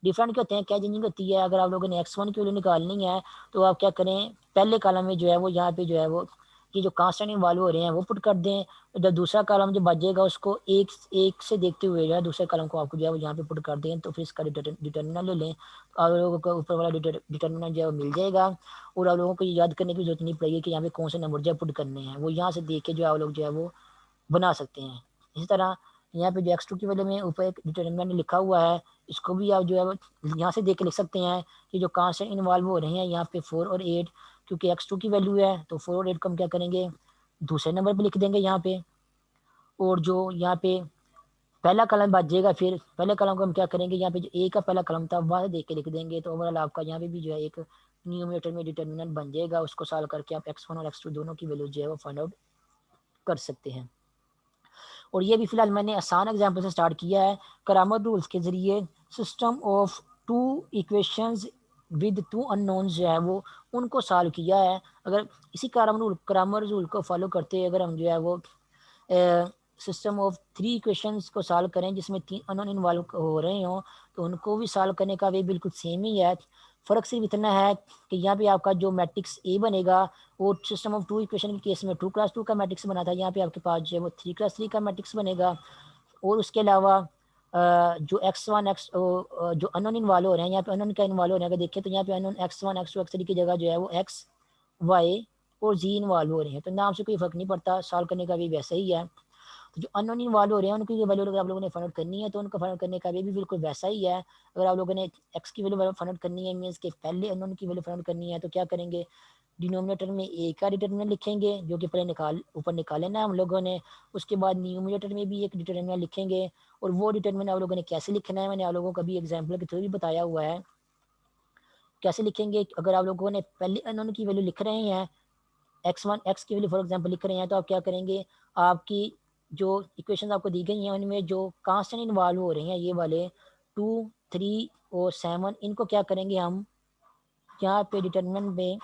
Speaker 1: डिफरेंट क्या होते हैं, क्या चेंजिंग होती है। अगर आप लोगों ने x1 की वैल्यू निकालनी है तो आप क्या करें, पहले कॉलम में जो है वो यहाँ पे जो है वो ये जो कांस्टेंट इन्वॉल्व हो रहे हैं वो पुट कर दें। जब दूसरा कॉलम जो बचेगा उसको एक एक से देखते हुए जो है दूसरे कॉलम को आपको जो है वो यहाँ पे पुट कर दें, तो फिर इसका डिटर्मिनेंट ले लें, तो आप लोगों को ऊपर वाला डिटर्मिनेंट जो है वो मिल जाएगा। और आप लोगों को ये याद करने की जरूरत नहीं पड़ेगी कि यहाँ पे कौन से नंबर जो है पुट करने हैं, वो यहाँ से देख के जो आप लोग जो है वो बना सकते हैं। इसी तरह यहाँ पे जो x2 की वैल्यू में ऊपर एक डिटर्मिनेंट लिखा हुआ है, इसको भी आप जो है यहाँ से देख के लिख सकते हैं कि जो कांस्टेंट इन्वॉल्व हो रहे हैं यहाँ पे 4 और 8, क्योंकि x2 की वैल्यू है तो 4 और 8 को हम क्या करेंगे, दूसरे नंबर पे लिख देंगे यहाँ पे। और जो यहाँ पे पहला कलम बचेगा, फिर पहले कलम को हम क्या करेंगे, यहाँ पे जो ए का पहला कलम था वहाँ से देख के लिख देंगे, तो ओवरऑल आपका यहाँ पे भी जो है एक न्यूमरेटर में डिटर्मिनेंट बन जाएगा। उसको सॉल्व करके आप x1 और x2 दोनों की वैल्यू जो है वो फाइंड आउट कर सकते हैं। और ये भी फिलहाल मैंने आसान एग्जाम्पल से स्टार्ट किया है। क्रैमर रूल्स के ज़रिए system of two equations with two unknowns जो है वो उनको सॉल्व किया है। अगर इसी क्रैमर रूल को फॉलो करते हुए अगर हम जो है वो सिस्टम ऑफ 3 इक्वेशंस को सॉल्व करें जिसमें 3 अननोन इन्वॉल्व हो रहे हों, तो उनको भी सॉल्व करने का वे बिल्कुल सेम ही है। फ़र्क सिर्फ इतना है कि यहाँ पे आपका जो मैट्रिक्स ए बनेगा वो सिस्टम ऑफ 2 इक्वेशन के केस में 2x2 का मैट्रिक्स बना था, यहाँ पे आपके पास जो है वो 3x3 का मैट्रिक्स बनेगा। और उसके अलावा जो x1 x जो अननोन इन्वॉल्व हो रहे हैं, यहाँ पे अननोन का इन्वॉल्व हो रहे हैं, अगर देखें तो यहाँ पे अननोन x1 x2 x3 की जगह जो है वो x y और z इन्वॉल्व हो रहे हैं, तो नाम से कोई फ़र्क नहीं पड़ता, सॉल्व करने का भी वैसा ही है। तो जो अननोन इन्वॉल्व हो रहे हैं उनकी वैल्यू अगर आप लोगों ने फाइंड आउट करनी है तो उनको फाइंड आउट करने का वे भी बिल्कुल वैसा ही है। अगर आप लोगों ने एक्स की वैल्यू फाइंड आउट करनी है, मीन्स के पहले अननोन की वैल्यू फाइंड आउट करनी है, तो क्या करेंगे, डिनोमिनेटर में ए का डिटर्मिनेंट लिखेंगे जो कि पहले ऊपर निकाले ना हम लोगों ने। उसके बाद न्यूमिनेटर में भी एक डिटर्मिनेंट लिखेंगे, और वो डिटर्मिनेंट आप लोगों ने कैसे लिखना है मैंने आप लोगों को अभी एग्जाम्पल के थ्रू भी बताया हुआ है। कैसे लिखेंगे, अगर आप लोगों ने पहले अननोन की वैल्यू लिख रहे हैं, x की वैल्यू फॉर एग्जांपल लिख रहे हैं, तो आप क्या करेंगे, आपकी जो इक्वेशन आपको दी गई हैं उनमें जो कांस्टेंट इन्वॉल्व हो रहे हैं ये वाले 2, 3 और 7, इनको क्या करेंगे हम यहाँ पे डिटर्मिनेंट में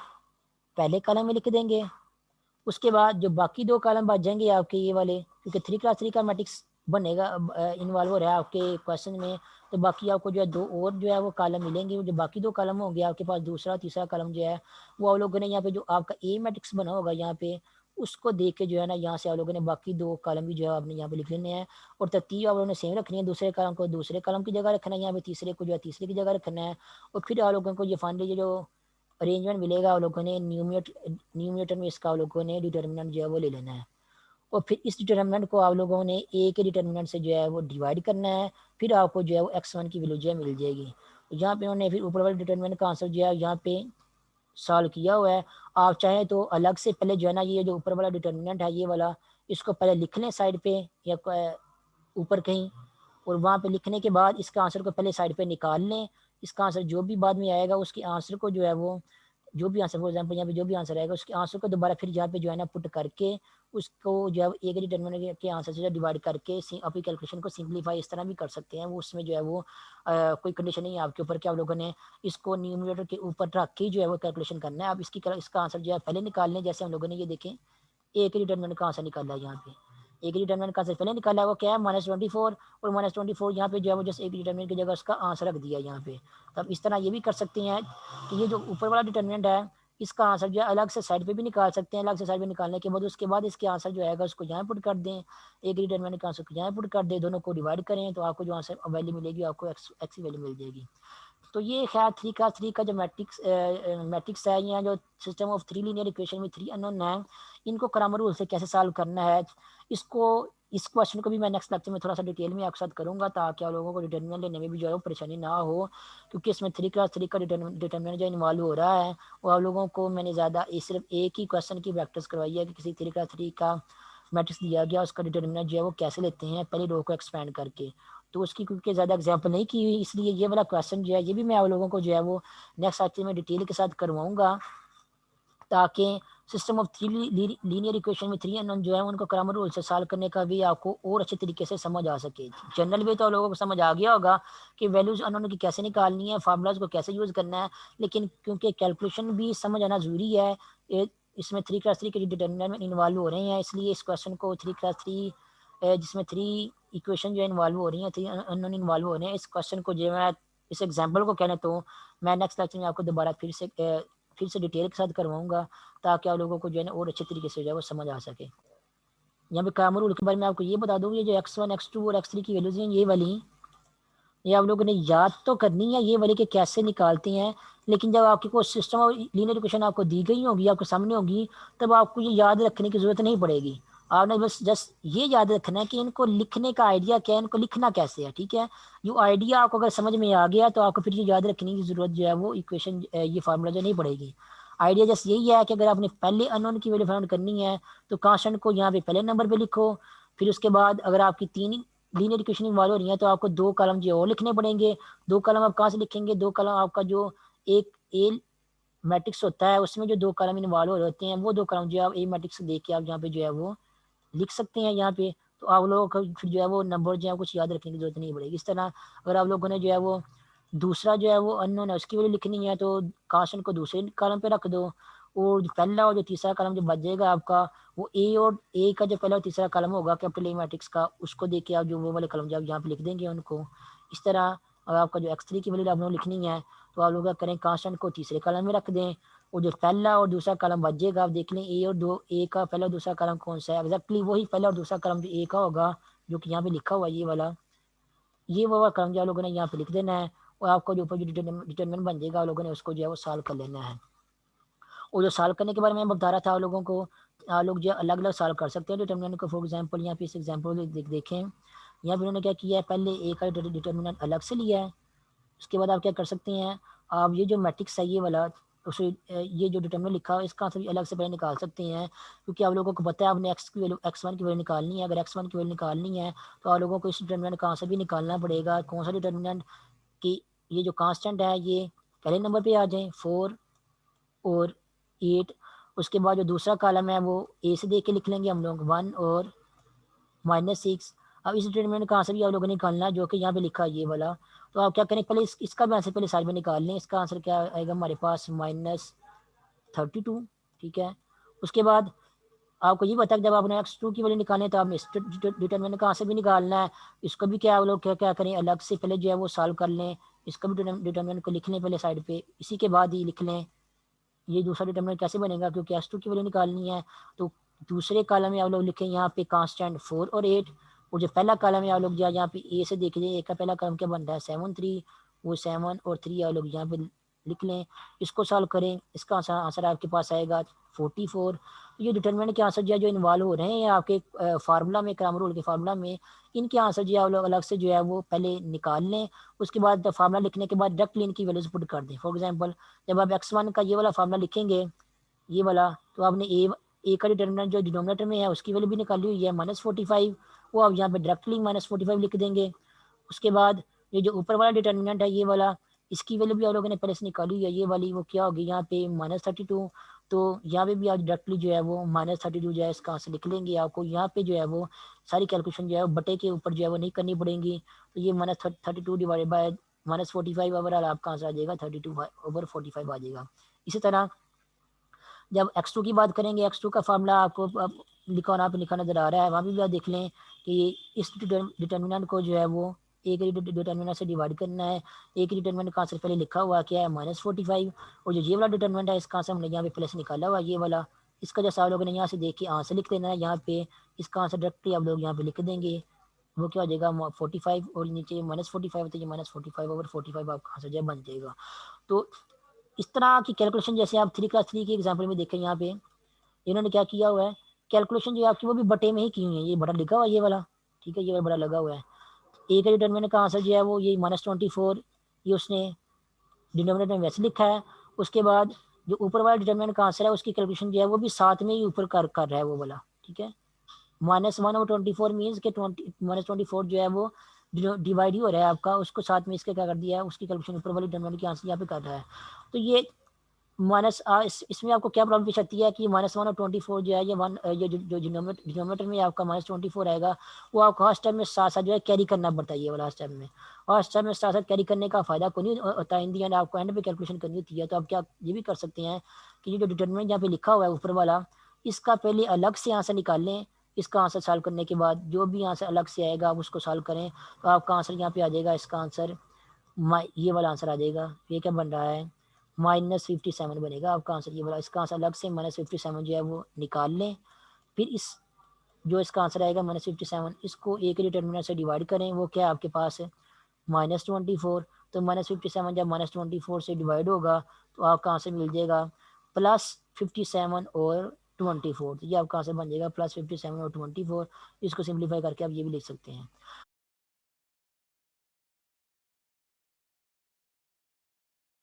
Speaker 1: पहले कॉलम में लिख देंगे। उसके बाद जो बाकी 2 कॉलम बच जाएंगे आपके ये वाले, क्योंकि 3x3 का मैट्रिक्स बनेगा, इन्वॉल्व हो रहा है आपके क्वेश्चन में, तो बाकी आपको जो है 2 और जो है वो कॉलम मिलेंगे। जो बाकी 2 कॉलम होंगे आपके पास, दूसरा तीसरा कॉलम जो है वो आप लोगों ने यहाँ पे जो आपका ए मैट्रिक्स बना होगा यहाँ पे, उसको देख के जो है ना यहाँ से आप लोगों ने बाकी 2 कॉलम भी जो है आपने यहाँ पे लिख लेने हैं। और तरतीब आप लोगों ने सेम रखनी है, दूसरे कॉलम को दूसरे कॉलम की जगह रखना है, यहाँ पे तीसरे को जो है तीसरे की जगह रखना है। और फिर आप लोगों को ये फाइनली जो अरेंजमेंट मिलेगा आप लोगों ने न्यूमिनेटर में इसका आप लोगों ने डिटर्मिनेंट जो है वो ले लेना है। और फिर इस डिटर्मिनेंट को आप लोगों ने ए के डिटर्मिनेंट से जो है वो डिवाइड करना है, फिर आपको जो है वो x1 की वैल्यू जो है मिल जाएगी। तो यहाँ पे उन्होंने फिर ऊपर वाले डिटर्मिनेंट का आंसर जो है यहाँ पे सॉल्व किया हुआ है। आप चाहें तो अलग से पहले जो है ना ये जो ऊपर वाला डिटर्मिनेंट है ये वाला, इसको पहले लिख लें साइड पे या ऊपर कहीं, और वहाँ पे लिखने के बाद इसका आंसर को पहले साइड पे निकाल लें। इसका आंसर जो भी बाद में आएगा उसके आंसर को जो है वो, जो भी आंसर फॉर एग्जाम्पल यहाँ पे जो भी आंसर आएगा उसके आंसर को दोबारा फिर यहाँ पे जो है ना पुट करके उसको जो है एक डिटर्मिनेंट के आंसर से डिवाइड करके अपनी कैलकुलेशन को सिंप्लीफाई इस तरह भी कर सकते हैं। वो उसमें जो है वो कोई कंडीशन नहीं है आपके ऊपर कि आप लोगों ने इसको न्यूमरेटर के ऊपर रख के जो है वो कैलकुलेशन करना है। आप इसका आंसर जो है पहले निकाल लें, जैसे हम लोगों ने ये देखें एक डिटर्मिनेंट का आंसर निकाला है यहाँ पे, एक डिटर्मिनेंट का आंसर पहले निकाला वो क्या है -24 और -24 यहाँ पे जो है वो जस्ट एक डिटर्मिनेंट की जगह उसका आंसर रख दिया यहाँ पे। तब इस तरह ये भी कर सकते हैं कि ये जो ऊपर वाला डिटर्मिनेंट है इसका आंसर जो है अलग से साइड पे भी निकाल सकते हैं। अलग से साइड पे निकालने के बाद उसके बाद इसके आंसर जो आएगा उसको यहाँ पुट कर दें, एक डिटर्मिनेंट का आंसर को यहाँ पुट कर दें, दोनों को डिवाइड करें तो आपको जो आंसर वैल्यू मिलेगी आपको एक्स की वैल्यू मिल जाएगी। तो ये खैर थ्री का जो मैट्रिक्स है या जो system of three linear equation में थ्री अननोन है, इनको क्रैमर रूल से कैसे सॉल्व करना है इसको इस क्वेश्चन को भी मैं नेक्स्ट लेक्चर में थोड़ा सा डिटेल में आपके साथ करूंगा ताकि आप लोगों को डिटर्मिनेंट लेने में भी जो है परेशानी ना हो, क्योंकि इसमें 3 का डिटर्मिनेंट जो इन्वॉल्व हो रहा है वो आप लोगों को मैंने ज़्यादा सिर्फ एक ही क्वेश्चन की प्रैक्टिस करवाई है कि किसी 3 का मैट्रिक्स दिया गया उसका डिटर्मिनेंट जो है वो कैसे लेते हैं पहली रो को एक्सपेंड करके। तो उसकी क्योंकि ज़्यादा एग्जाम्पल नहीं की हुई इसलिए ये वाला क्वेश्चन जो है ये भी मैं आप लोगों को जो है वो नेक्स्ट लेक्चर में डिटेल के साथ करवाऊंगा ताकि system of three linear equation में थ्री अननोन जो है उनको क्रैमर रूल से सॉल्व करने का भी आपको और अच्छे तरीके से समझ आ सके। जनरल में तो आप लोगों को समझ आ गया होगा कि वैल्यूज अननोन की कैसे निकालनी है, फार्मूलाज को कैसे यूज़ करना है, लेकिन क्योंकि कैलकुलेशन भी समझ आना ज़रूरी है, इसमें 3 के डिटर्मिनेंट इन्वॉल्व हो रहे हैं, इसलिए इस क्वेश्चन को 3 जिसमें थ्री इक्वेशन जो इन्वॉल्व हो रही हैं, थ्री अननोन इन्वॉल्व हो रहे हैं, इस क्वेश्चन को जो मैं इस एग्जाम्पल को कहने तो मैं नेक्स्ट लेक्चर में आपको दोबारा फिर से डिटेल के साथ करवाऊंगा ताकि आप लोगों को जो है ना और अच्छे तरीके से जो है वो समझ आ सके। यहाँ पे क्रैमर रूल के बारे में आपको ये बता दूँ, ये जो x1 x2 और x3 की वैल्यूज हैं ये वाली ये आप लोगों ने याद तो करनी है ये वाली के कैसे निकालते हैं, लेकिन जब आपकी कोई सिस्टम और लीनियर इक्वेशन आपको दी गई होगी आपके सामने होगी तब आपको ये याद रखने की ज़रूरत नहीं पड़ेगी। आपने बस जस्ट ये याद रखना है कि इनको लिखने का आइडिया क्या है, इनको लिखना कैसे है। ठीक है, जो आइडिया आपको अगर समझ में आ गया तो आपको फिर ये याद रखने की ज़रूरत जो है वो इक्वेशन ये फार्मूला जो नहीं पड़ेगी। आइडिया जस्ट यही है कि अगर आपने पहले अननोन की वैल्यू फाइंड करनी है तो कांस्टेंट को यहाँ पे पहले नंबर पे लिखो, फिर उसके बाद अगर आपकी तीन लीनियर इक्वेशन इन्वॉल्व हो रही है तो आपको दो कॉलम जो और लिखने पड़ेंगे। दो कॉलम आप कहाँ से लिखेंगे, दो कॉलम आपका जो एक ए मैट्रिक्स होता है उसमें जो दो कॉलम इन्वॉल्व होते हैं वो दो कॉलम जो आप ए मैट्रिक्स देख के आप यहाँ पे जो है वो लिख सकते हैं यहाँ पे। तो आप लोगों को फिर जो है वो नंबर जो है कुछ याद रखने की जरूरत नहीं पड़ेगी। इस तरह अगर आप लोगों ने जो है वो दूसरा जो है वो अननोन है उसकी वैल्यू लिखनी है तो कांस्टेंट को दूसरे कॉलम पे रख दो, और जो पहला और जो तीसरा कॉलम जो बच जाएगा आपका वो ए और ए का जो पहला और तीसरा कॉलम होगा कैपिटल ए मैट्रिक्स का उसको देख के आप जो वो वाले कॉलम जो आप यहाँ पे लिख देंगे उनको। इस तरह अगर आपका जो x3 की वैल्यू आप लोगों लिखनी है तो आप लोग क्या करें कांस्टेंट को तीसरे कॉलम में रख दें, और जो पहला और दूसरा कॉलम बच जाएगा आप देख लें ए और दो ए का पहला और दूसरा कॉलम कौन सा है, एग्जैक्टली वही पहला और दूसरा कॉलम जो ए का होगा जो कि यहाँ पे लिखा हुआ है ये वाला कॉलम जो आप लोगों ने यहाँ पे लिख देना है, और आपका जो ऊपर जो डिटरमिनेंट बन जाएगा आप लोगों ने उसको जो है वो सॉल्व कर लेना है। और जो सॉल्व करने के बारे में मैं बता रहा था आप लोगों को, आप लोग जो अलग अलग सॉल्व कर सकते हैं डिटरमिनेंट को। फॉर एग्जांपल यहाँ पे इस एग्जांपल देखें, यहाँ पे उन्होंने क्या किया है पहले ए का डिटरमिनेंट अलग से लिया है, उसके बाद आप क्या कर सकते हैं आप ये जो मैट्रिक्स है ये वाला उसे ये जो डिटरमिनेंट लिखा है इसका आंसर भी अलग से पहले निकाल सकते हैं, क्योंकि आप लोगों को पता है आपने एक्स की वैल्यू x1 की वैल्यू निकालनी है। अगर x1 की वैल्यू निकालनी है तो आप लोगों को इस डिटरमिनेंट का आंसर भी निकालना पड़ेगा। कौन सा डिटरमिनेंट कि ये जो कांस्टेंट है ये पहले नंबर पे आ जाए 4 और 8, उसके बाद जो दूसरा कॉलम है वो ए से देख के लिख लेंगे हम लोग 1 और -6। अब इस डिटरमिनेंट का आंसर भी आप लोगों ने निकालना है जो कि यहाँ पे लिखा है ये वाला। तो आप क्या करें पहले इसका भी आंसर पहले साइड में निकाल लें। इसका आंसर क्या आएगा हमारे पास -32। ठीक है, उसके बाद आपको ये पता है जब आपने x2 की वैल्यू निकालनी है तो आपने इस डिटरमिनेंट का आंसर भी निकालना है। इसको भी क्या लोग क्या क्या करें अलग से पहले जो है वो सॉल्व कर लें, इसका भी डिटरमिनेंट को लिख लें पहले साइड पे, इसी के बाद ही लिख लें ये दूसरा डिटरमिनेंट कैसे बनेगा, क्योंकि x2 की वैल्यू निकालनी है। तो दूसरे कॉलम में आप लोग लिखें यहाँ पे कांस्टेंट 4 और 8, और जो पहला कॉलम है आप लोग यहाँ पे ए से देख लीजिए, ए का पहला कॉलम क्या बन रहा है 7 3, वो 7 और 3 आप लोग यहाँ पे लिख लें। इसको सॉल्व करें, इसका आंसर आपके पास आएगा 44। ये डिटरमिनेंट के आंसर जो इन्वॉल्व हो रहे हैं आपके फार्मूला में, क्रैमर रूल के फार्मूला में, इनके आंसर जो आप लोग अलग से जो है वो पहले निकाल लें। उसके बाद फार्मूला लिखने के बाद डायरेक्टली इनकी वैल्यूज पुट कर दें। फॉर एग्जांपल जब आप x1 का ये वाला फार्मूला लिखेंगे ये वाला तो आपने ए का डिटरमिनेंट जो डिनोमिनेटर में है उसकी वैल्यू भी निकाली हुई है -45, वो आप यहाँ पे डायरेक्टली -45 लिख देंगे। उसके बाद ये जो ऊपर वाला डिटरमिनेंट है ये वाला इसकी वैल्यू भी आप लोगों ने पहले से निकाली हुई है ये वाली, वो क्या होगी यहाँ पे -32। तो यहाँ पे भी आप डायरेक्टली जो है वो -32 जो है इसका आंसर लिख लेंगे। आपको यहाँ पे जो है वो सारी कैलकुलेशन जो है बटे के ऊपर जो है वो नहीं करनी पड़ेंगी। तो ये -32 डिवाइडेड बाय -45 ओवरऑल आपका आंसर आ जाएगा 32/45 आ जाएगा। इसी तरह जब x2 की बात करेंगे x2 का फार्मूला आपको लिखा वहाँ पे लिखा नज़र आ रहा है, वहाँ पे भी आप देख लें कि इस डिटर्मिनेंट को जो है वो ए के डिटर्मिनेंट से डिवाइड करना है। ए के डिटर्मिनेंट का आंसर पहले लिखा हुआ क्या है -45, और जो ये वाला डिटर्मिनेंट है इसका आंसर हमने यहाँ पे प्लस निकाला हुआ ये वाला। इसका जैसा आप लोगों ने यहाँ से देख के आंसर लिख देना है यहाँ पे, इसका आंसर डायरेक्टली आप लोग यहाँ पे लिख देंगे। वो क्या हो जाएगा 45 और नीचे -45, तो ये -45/45 आपका आंसर जो है बन जाएगा। तो इस तरह की कैलकुलेशन जैसे आप 3 क्लास 3 के एग्जाम्पल में देखें, यहाँ पे इन्होंने क्या किया हुआ है, कैलकुलेशन जो है आपकी वो भी बटे में ही की हुई है। ये बटा लिखा हुआ है ये वाला, ठीक है, ये वाला बड़ा लगा हुआ है। ए का डिटर्मिनेंट का आंसर जो है वो ये -24, ये उसने डिनोमिनेटर में वैसे लिखा है। उसके बाद जो ऊपर वाला डिटर्मिनेंट का आंसर है उसकी कैलकुलेशन जो है वो भी साथ में ही ऊपर कर रहा है वो वाला, ठीक है। -1/24 मीन्स के -24 जो है वो डिवाइड ही हो रहा है आपका, उसको साथ में इसके क्या कर दिया है, उसकी कैलकुलेशन ऊपर वाली डिटर्मिनेंट की आंसर यहाँ पे कर रहा है। तो ये इसमें आपको क्या प्रॉब्लम पेश आती है कि -1/24 जो है ये ये जो डिनोमिनेटर में आपका -24 आएगा, वो आपको हर स्टेप में साथ साथ जो है कैरी करना पड़ता है ये वाला स्टेप में। और स्टेप में साथ साथ कैरी करने का फ़ायदा को नहीं होता है, इन दी एंड आपको एंड पे कैलकुलेशन करनी होती है। तो आप क्या ये भी कर सकते हैं कि ये जो डिटर्मिनेंट यहाँ पे लिखा हुआ है ऊपर वाला, इसका पहले अलग से आंसर निकाल लें। इसका आंसर सॉल्व करने के बाद जो भी आंसर अलग से आएगा आप उसको सॉल्व करें, तो आपका आंसर यहाँ पे आ जाएगा। इसका आंसर ये वाला आंसर आ जाएगा। ये क्या बन रहा है, -57 बनेगा आपका आंसर ये वाला। इसका आंसर अलग से -57 जो है वो निकाल लें। फिर इस जो इसका आंसर आएगा -57, इसको ए के डिटर्मिनेंट से डिवाइड करें, वो क्या है आपके पास है -24। तो -57 जब -24 से डिवाइड होगा तो आपका आंसर मिल जाएगा +57 और 24। तो ये आपका आंसर बन जाएगा +57 और 24। इसको सिंप्लीफाई करके आप ये भी लिख सकते हैं।